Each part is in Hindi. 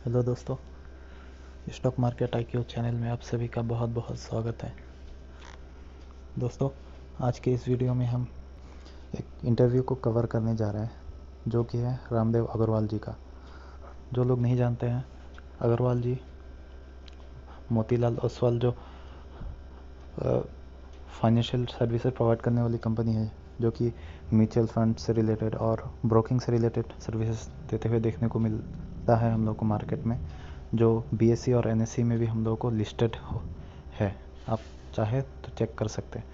हेलो दोस्तों, स्टॉक मार्केट आईक्यू चैनल में आप सभी का बहुत बहुत स्वागत है। दोस्तों, आज के इस वीडियो में हम एक इंटरव्यू को कवर करने जा रहे हैं जो कि है रामदेव अग्रवाल जी का। जो लोग नहीं जानते हैं, अग्रवाल जी मोतीलाल ओसवाल जो फाइनेंशियल सर्विसेज प्रोवाइड करने वाली कंपनी है, जो कि म्यूचुअल फंड से रिलेटेड और ब्रोकिंग से रिलेटेड सर्विसेज देते हुए देखने को मिलता है हम लोग को मार्केट में, जो बीएसई और एनएसई में भी हम लोगों को लिस्टेड है। आप चाहे तो चेक कर सकते हैं।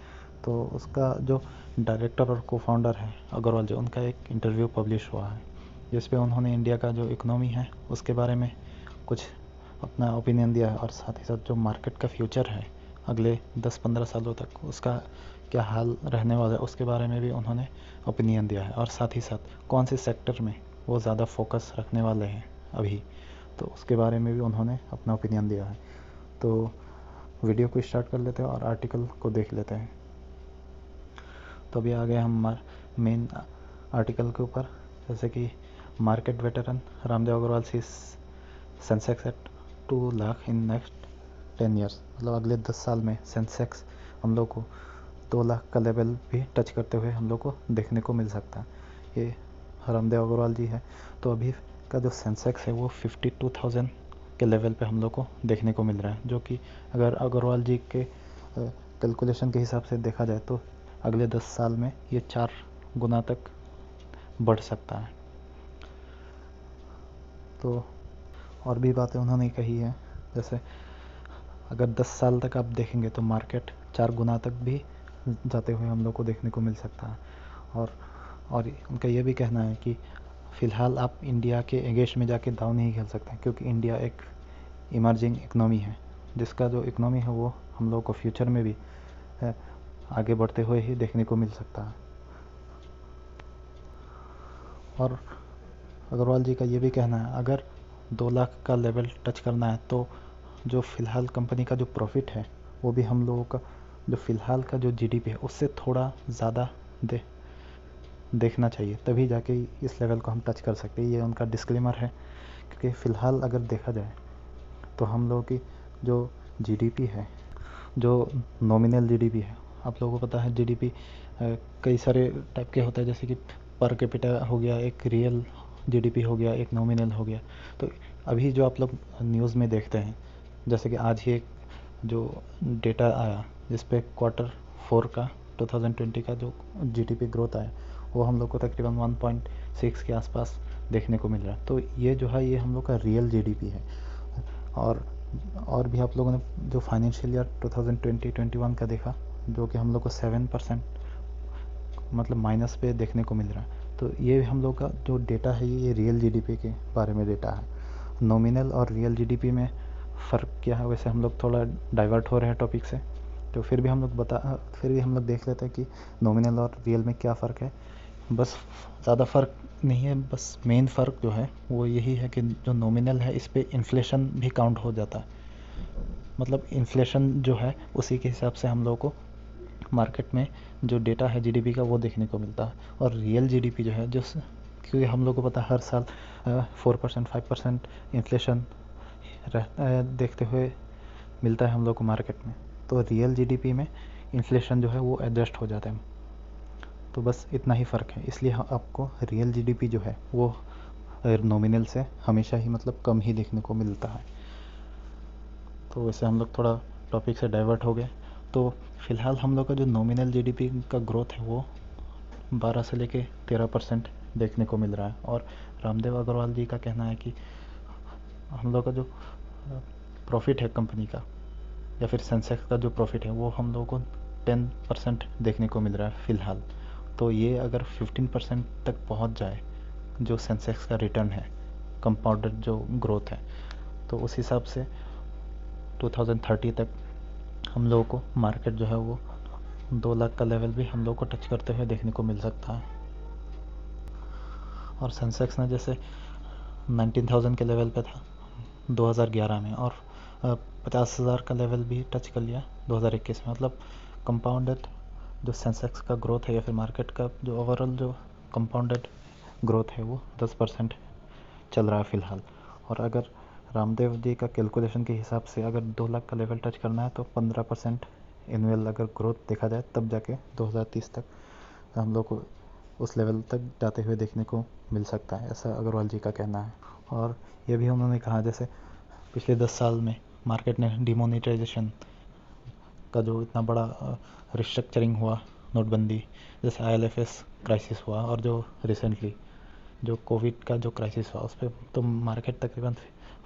तो उसका जो डायरेक्टर और को फाउंडर है अग्रवाल जी, उनका एक इंटरव्यू पब्लिश हुआ है जिस पे उन्होंने इंडिया का जो इकोनॉमी है उसके बारे में कुछ अपना ओपिनियन दिया है, और साथ ही साथ जो मार्केट का फ्यूचर है अगले 10-15 सालों तक उसका क्या हाल रहने वाला है उसके बारे में भी उन्होंने ओपिनियन दिया है, और साथ ही साथ कौन से सेक्टर में वो ज़्यादा फोकस रखने वाले हैं अभी, तो उसके बारे में भी उन्होंने अपना ओपिनियन दिया है। तो वीडियो को स्टार्ट कर लेते हैं और आर्टिकल को देख लेते हैं। तो अभी आ गए हम मेन आर्टिकल के ऊपर, जैसे कि market veteran Ramdev Agrawal see Sensex at 2 lakh in next 10 years. मतलब अगले 10 साल में सेंसेक्स हम लोग को 2 लाख का लेवल भी टच करते हुए हम लोग को देखने को मिल सकता है। ये रामदेव अग्रवाल जी है। तो अभी का जो सेंसेक्स है वो 52,000 के लेवल पे हम लोग को देखने को मिल रहा है, जो कि अगर अग्रवाल जी के कैलकुलेशन के हिसाब से देखा जाए तो अगले 10 साल में ये 4 गुना तक बढ़ सकता है। तो और भी बातें उन्होंने कही है, जैसे अगर 10 साल तक आप देखेंगे तो मार्केट 4 गुना तक भी जाते हुए हम लोग को देखने को मिल सकता है। और उनका ये भी कहना है कि फ़िलहाल आप इंडिया के अगेंस्ट में जाके दाव नहीं खेल सकते, क्योंकि इंडिया एक इमर्जिंग इकनॉमी है, जिसका जो इकनॉमी है वो हम लोग को फ्यूचर में भी आगे बढ़ते हुए ही देखने को मिल सकता है। और अग्रवाल जी का ये भी कहना है, अगर 2 लाख का लेवल टच करना है तो जो फ़िलहाल कंपनी का जो प्रॉफिट है वो भी हम लोगों का जो फ़िलहाल का जो जीडीपी है उससे थोड़ा ज़्यादा देखना चाहिए, तभी जाके इस लेवल को हम टच कर सकते हैं। ये उनका डिस्क्लेमर है, क्योंकि फ़िलहाल अगर देखा जाए तो हम लोगों की जो जीडीपी है, जो नॉमिनल जीडीपी है, आप लोगों को पता है जीडीपी कई सारे टाइप के होते हैं, जैसे कि पर कैपिटा हो गया, एक रियल जीडीपी हो गया, एक नॉमिनल हो गया। तो अभी जो आप लोग न्यूज़ में देखते हैं, जैसे कि आज ही एक जो डेटा आया जिस पे Q4 का 2020 का जो जीडीपी ग्रोथ आया वो हम लोग को तकरीबन 1.6 के आसपास देखने को मिल रहा है। तो ये जो है ये हम लोग का रियल जीडीपी है। और भी आप लोगों ने जो फाइनेंशियल ईयर 2020-21 का देखा, जो कि हम लोग को 7% मतलब माइनस पे देखने को मिल रहा है। तो ये हम लोग का जो डेटा है ये रियल जीडीपी के बारे में डेटा है। नॉमिनल और रियल जीडीपी में फ़र्क क्या है, वैसे हम लोग थोड़ा डाइवर्ट हो रहे हैं टॉपिक से, तो फिर भी हम लोग देख लेते हैं कि नॉमिनल और रियल में क्या फ़र्क है। बस ज़्यादा फ़र्क नहीं है, बस मेन फ़र्क जो है वो यही है कि जो नॉमिनल है इस पे इन्फ्लेशन भी काउंट हो जाता है। मतलब इन्फ्लेशन जो है उसी के हिसाब से हम लोगों को मार्केट में जो डेटा है जीडीपी का वो देखने को मिलता है। और रियल जीडीपी जो है, जो क्योंकि हम लोग को पता है हर साल 4% 5% इन्फ्लेशन देखते हुए मिलता है हम लोग को मार्केट में। तो रियल जीडीपी में इन्फ्लेशन जो है वो एडजस्ट हो जाता है। तो बस इतना ही फ़र्क है, इसलिए आपको रियल जीडीपी जो है वो नॉमिनल से हमेशा ही मतलब कम ही देखने को मिलता है। तो वैसे हम लोग थोड़ा टॉपिक से डाइवर्ट हो गए। तो फ़िलहाल हम लोग का जो नॉमिनल जीडीपी का ग्रोथ है वो 12 से लेके 13% देखने को मिल रहा है। और रामदेव अग्रवाल जी का कहना है कि हम लोग का जो प्रॉफिट है कंपनी का, या फिर सेंसेक्स का जो प्रॉफिट है वो हम लोगों को 10% देखने को मिल रहा है फ़िलहाल। तो ये अगर 15% तक पहुंच जाए जो सेंसेक्स का रिटर्न है, कंपाउंडेड जो ग्रोथ है, तो उस हिसाब से 2030 तक हम लोगों को मार्केट जो है वो 2 लाख का लेवल भी हम लोग को टच करते हुए देखने को मिल सकता है। और सेंसेक्स ने जैसे 19,000 के लेवल पे था 2011 में, और 50,000 का लेवल भी टच कर लिया 2021 में। मतलब कंपाउंडेड जो सेंसेक्स का ग्रोथ है या फिर मार्केट का जो ओवरऑल जो कंपाउंडेड ग्रोथ है वो 10% चल रहा है फ़िलहाल। और अगर रामदेव जी का कैलकुलेशन के हिसाब से अगर 2 लाख का लेवल टच करना है तो 15% एनुअल अगर ग्रोथ देखा जाए तब जाके 2030 तक हम लोग को उस लेवल तक जाते हुए देखने को मिल सकता है, ऐसा अग्रवाल जी का कहना है। और ये भी उन्होंने कहा जैसे पिछले 10 साल में मार्केट ने डिमोनेटाइजेशन का जो इतना बड़ा रिस्ट्रक्चरिंग हुआ, नोटबंदी, जैसे IL&FS क्राइसिस हुआ और जो रिसेंटली जो कोविड का जो क्राइसिस हुआ उस पर तो मार्केट तकरीबन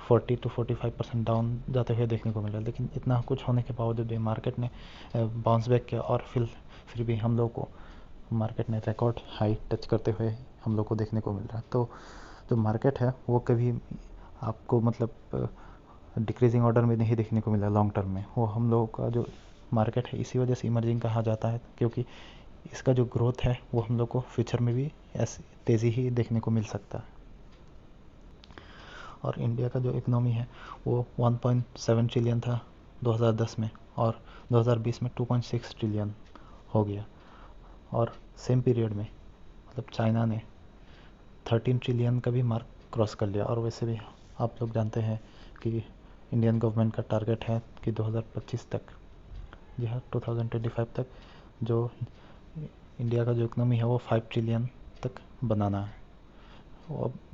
40 to 45% डाउन जाते हुए देखने को मिला। लेकिन इतना कुछ होने के बावजूद भी मार्केट ने बाउंस बैक किया और फिर भी हम लोग को मार्केट ने रिकॉर्ड हाई टच करते हुए हम लोग को देखने को मिल रहा है। तो जो मार्केट है वो कभी आपको मतलब डिक्रीजिंग ऑर्डर में नहीं देखने को मिला लॉन्ग टर्म में। वो हम लोगों का जो मार्केट है इसी वजह से इमर्जिंग कहा जाता है, क्योंकि इसका जो ग्रोथ है वो हम लोग को फ्यूचर में भी ऐसी तेज़ी ही देखने को मिल सकता है। और इंडिया का जो इकोनॉमी है वो 1.7 ट्रिलियन था 2010 में और 2020 में 2.6 ट्रिलियन हो गया। और सेम पीरियड में मतलब चाइना ने 13 ट्रिलियन का भी मार्क क्रॉस कर लिया। और वैसे भी आप लोग जानते हैं कि इंडियन गवर्नमेंट का टारगेट है कि 2025 तक, जी हाँ 2025 तक जो इंडिया का जो इकोनॉमी है वो 5 ट्रिलियन तक बनाना है।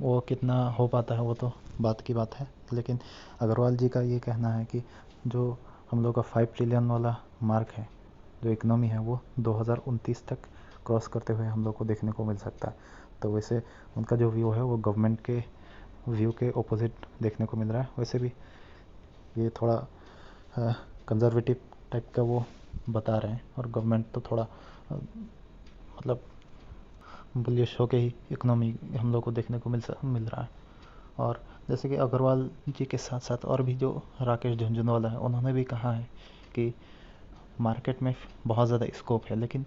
वो कितना हो पाता है वो तो बात की बात है, लेकिन अग्रवाल जी का ये कहना है कि जो हम लोग का 5 ट्रिलियन वाला मार्क है जो इकोनॉमी है वो 2029 तक क्रॉस करते हुए हम लोग को देखने को मिल सकता है। तो वैसे उनका जो व्यू है वो गवर्नमेंट के व्यू के ऑपोजिट देखने को मिल रहा है। वैसे भी ये थोड़ा कंजर्वेटिव टाइप का वो बता रहे हैं और गवर्नमेंट तो थोड़ा मतलब बुलिश होके ही इकोनॉमी हम लोग को देखने को मिल रहा है। और जैसे कि अग्रवाल जी के साथ साथ और भी जो राकेश झुनझुनवाला है उन्होंने भी कहा है कि मार्केट में बहुत ज़्यादा स्कोप है, लेकिन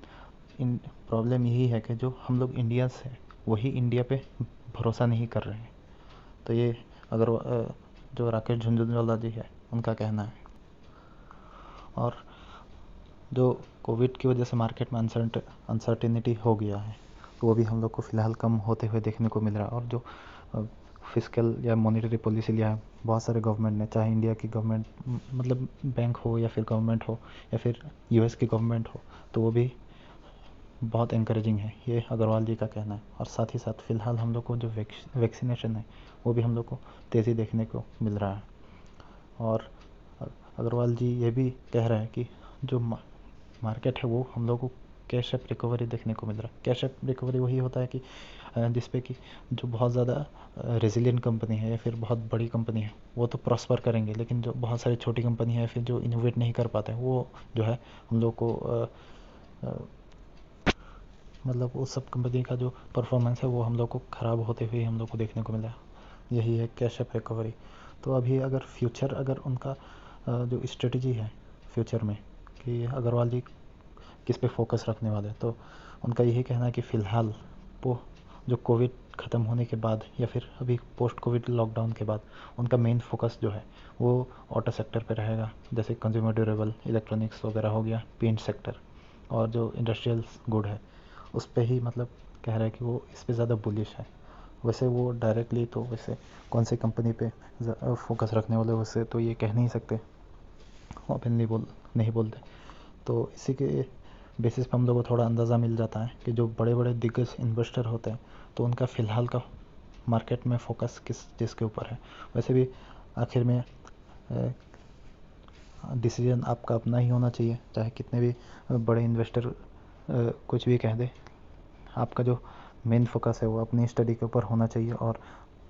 इन प्रॉब्लम यही है कि जो हम लोग इंडियंस हैं वही इंडिया पे भरोसा नहीं कर रहे हैं। तो ये अगर जो राकेश झुनझुनवाला जी है उनका कहना है। और जो कोविड की वजह से मार्केट में अनसर्टेनिटी हो गया है वो भी हम लोग को फ़िलहाल कम होते हुए देखने को मिल रहा है। और जो फिस्कल या मॉनेटरी पॉलिसी लिया है बहुत सारे गवर्नमेंट ने, चाहे इंडिया की गवर्नमेंट मतलब बैंक हो या फिर गवर्नमेंट हो या फिर US की गवर्नमेंट हो, तो वो भी बहुत इंकरेजिंग है, ये अग्रवाल जी का कहना है। और साथ ही साथ फ़िलहाल हम लोग को जो वैक्सीनेशन है वो भी हम लोग को तेज़ी देखने को मिल रहा है। और अग्रवाल जी ये भी कह रहे हैं कि जो मार्केट है वो हम लोग को कैश एप रिकवरी देखने को मिल रहा है। कैश एप रिकवरी वही होता है कि जिसपे कि जो बहुत ज़्यादा रेजिलियंट कंपनी है या फिर बहुत बड़ी कंपनी है वो तो प्रॉस्पर करेंगे, लेकिन जो बहुत सारी छोटी कंपनी है फिर जो इनोवेट नहीं कर पाते हैं वो जो है हम लोग को मतलब उस सब कंपनी का जो परफॉर्मेंस है वो हम लोग को ख़राब होते हुए हम लोग को देखने को मिला। यही है कैश एप रिकवरी। तो अभी अगर फ्यूचर अगर उनका जो स्ट्रेटजी है फ्यूचर में कि अग्रवाल जी किस पे फोकस रखने वाले, तो उनका यही कहना है कि फ़िलहाल वो जो कोविड ख़त्म होने के बाद या फिर अभी पोस्ट कोविड लॉकडाउन के बाद उनका मेन फोकस जो है वो ऑटो सेक्टर पे रहेगा, जैसे कंज्यूमर ड्यूरेबल इलेक्ट्रॉनिक्स वगैरह हो गया, पेंट सेक्टर और जो इंडस्ट्रियल गुड है उस पर ही मतलब कह रहा है कि वो इस पर ज़्यादा बुलिश है। वैसे वो डायरेक्टली तो वैसे कौन सी कंपनी पे फोकस रखने वाले वैसे तो ये कह नहीं सकते, ओपनली नहीं बोलते। तो इसी के बेसिस पे हम लोग को थोड़ा अंदाज़ा मिल जाता है कि जो बड़े बड़े दिग्गज इन्वेस्टर होते हैं तो उनका फ़िलहाल का मार्केट में फोकस किस चीज़ के ऊपर है। वैसे भी आखिर में डिसीजन आपका अपना ही होना चाहिए, चाहे कितने भी बड़े इन्वेस्टर कुछ भी कह दे, आपका जो मेन फोकस है वो अपनी स्टडी के ऊपर होना चाहिए। और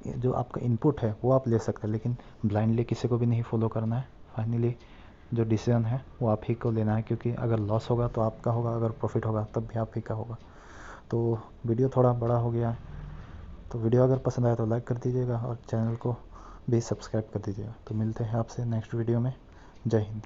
जो आपका इनपुट है वो आप ले सकते हैं, लेकिन ब्लाइंडली किसी को भी नहीं फॉलो करना है। फाइनली जो डिसीजन है वो आप ही को लेना है, क्योंकि अगर लॉस होगा तो आपका होगा, अगर प्रॉफिट होगा तब भी आप ही का होगा। तो वीडियो थोड़ा बड़ा हो गया, तो वीडियो अगर पसंद आया तो लाइक कर दीजिएगा और चैनल को भी सब्सक्राइब कर दीजिएगा। तो मिलते हैं आपसे नेक्स्ट वीडियो में। जय हिंद।